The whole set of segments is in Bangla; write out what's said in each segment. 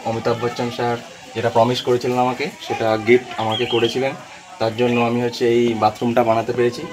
অমিতাভ বচ্চন স্যার যেটা প্রমিস করেছিলেন আমাকে, সেটা গিফট আমাকে করেছিলেন। তার জন্য আমি এই বাথরুমটা বানাতে পেরেছি।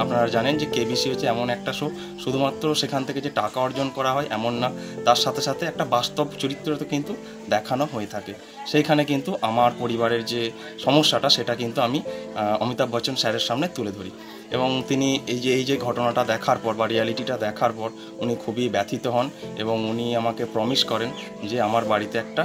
আপনারা জানেন যে কেবিসি এমন একটা শো, শুধুমাত্র সেখান থেকে যে টাকা অর্জন করা হয় এমন না, তার সাথে সাথে একটা বাস্তব চরিত্র তো কিন্তু দেখানো হয়ে থাকে। সেইখানে কিন্তু আমার পরিবারের যে সমস্যাটা সেটা কিন্তু আমি অমিতাভ বচ্চন স্যারের সামনে তুলে ধরি, এবং তিনি এই যে ঘটনাটা দেখার পর বা রিয়ালিটিটা দেখার পর উনি খুবই ব্যথিত হন, এবং উনি আমাকে প্রমিস করেন যে আমার বাড়িতে একটা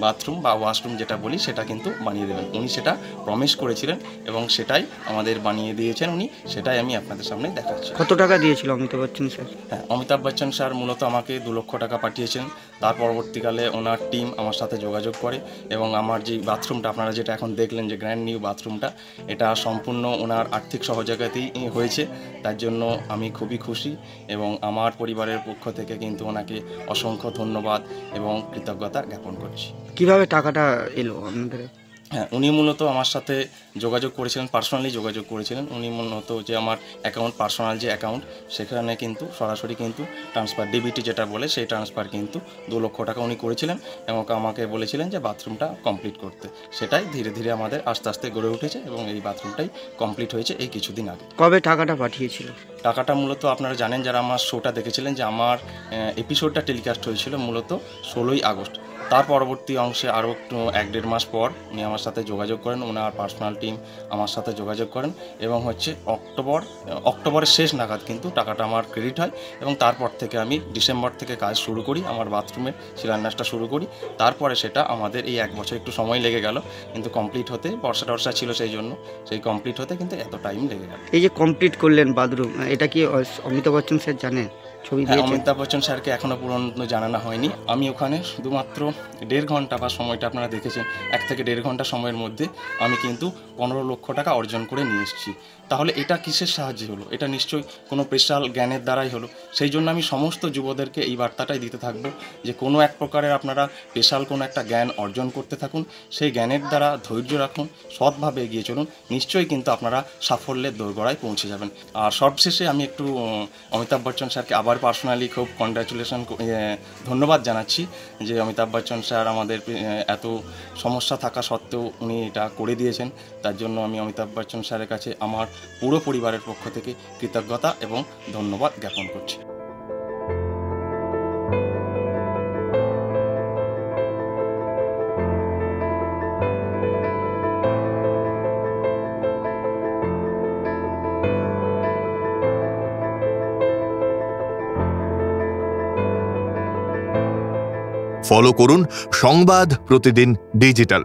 বাথরুম বা ওয়াশরুম যেটা বলি সেটা কিন্তু বানিয়ে দেবেন। উনি সেটা প্রমিস করেছিলেন এবং সেটাই আমাদের বানিয়ে দিয়েছেন উনি, সেটাই আমি আপনাদের সামনে দেখাচ্ছি। কত টাকা দিয়েছিল অমিতাভ বচ্চন স্যার? হ্যাঁ, অমিতাভ বচ্চন স্যার মূলত আমাকে 2 লক্ষ টাকা পাঠিয়েছেন। তার পরবর্তীকালে ওনার টিম আমার সাথে যোগাযোগ করে, এবং আমার যে বাথরুমটা আপনারা যেটা এখন দেখলেন যে গ্র্যান্ড নিউ বাথরুমটা, এটা সম্পূর্ণ ওনার আর্থিক সহযোগিতাতেই হয়েছে। তার জন্য আমি খুবই খুশি, এবং আমার পরিবারের পক্ষ থেকে কিন্তু ওনাকে অসংখ্য ধন্যবাদ এবং কৃতজ্ঞতা জ্ঞাপন করছি। কিভাবে টাকাটা এলো আপনাদের? হ্যাঁ, উনি মূলত আমার সাথে যোগাযোগ করেছিলেন, পার্সোনালি যোগাযোগ করেছিলেন। উনি মূলত যে আমার অ্যাকাউন্ট, পার্সোনাল যে অ্যাকাউন্ট, সেখানে কিন্তু সরাসরি কিন্তু ট্রান্সফার, ডিবিটি যেটা বলে সেই ট্রান্সফার কিন্তু 2 লক্ষ টাকা উনি করেছিলেন, এবং আমাকে বলেছিলেন যে বাথরুমটা কমপ্লিট করতে। সেটাই ধীরে ধীরে আমাদের আস্তে আস্তে গড়ে উঠেছে, এবং এই বাথরুমটাই কমপ্লিট হয়েছে এই কিছুদিন আগে। কবে টাকাটা পাঠিয়েছিল? টাকাটা মূলত আপনারা জানেন যারা আমার শোটা দেখেছিলেন যে আমার এপিসোডটা টেলিকাস্ট হয়েছিল মূলত 16ই আগস্ট। তার পরবর্তী অংশে আরও একটু 1-1.5 মাস পর উনি আমার সাথে যোগাযোগ করেন, ওনার পার্সোনাল টিম আমার সাথে যোগাযোগ করেন, এবং অক্টোবরের শেষ নাগাদ কিন্তু টাকাটা আমার ক্রেডিট হয়, এবং তারপর থেকে আমি ডিসেম্বর থেকে কাজ শুরু করি, আমার বাথরুমের শিলান্যাসটা শুরু করি। তারপরে সেটা আমাদের এই 1 বছর একটু সময় লেগে গেল, কিন্তু কমপ্লিট হতে বর্ষা ছিল সেই জন্য, সেই কমপ্লিট হতে কিন্তু এত টাইম লেগে গেল। এই যে কমপ্লিট করলেন বাথরুম, এটা কি অমিতাভ বচ্চন স্যার জানেন? ছবি দিয়েছেন? অমিতাভ বচ্চন স্যারকে এখনও পর্যন্ত জানানো হয়নি। আমি ওখানে শুধুমাত্র 1.5 ঘন্টা বা সময়টা আপনারা দেখেছেন, 1 থেকে 1.5 ঘন্টা সময়ের মধ্যে আমি কিন্তু 15 লক্ষ টাকা অর্জন করে নিয়ে এসেছি। তাহলে এটা কিসের সাহায্যে হলো? এটা নিশ্চয়ই কোনো স্পেশাল জ্ঞানের দ্বারাই হলো। সেই জন্য আমি সমস্ত যুবদেরকে এই বার্তাটাই দিতে থাকবো যে কোনো এক প্রকারের আপনারা স্পেশাল কোনো একটা জ্ঞান অর্জন করতে থাকুন, সেই জ্ঞানের দ্বারা ধৈর্য রাখুন, সৎভাবে এগিয়ে চলুন, নিশ্চয়ই কিন্তু আপনারা সাফল্যের দোরগোড়ায় পৌঁছে যাবেন। আর সবশেষে আমি একটু অমিতাভ বচ্চন স্যারকে আবার পার্সোনালি খুব কনগ্র্যাচুলেশন, ধন্যবাদ জানাচ্ছি যে অমিতাভ বচ্চন স্যার আমাদের এত সমস্যা থাকা সত্ত্বেও উনি এটা করে দিয়েছেন। তার জন্য আমি অমিতাভ বচ্চন স্যারের কাছে আমার পুরো পরিবারের পক্ষ থেকে কৃতজ্ঞতা এবং ধন্যবাদ জ্ঞাপন করছি। ফলো করুন সংবাদ প্রতিদিন ডিজিটাল।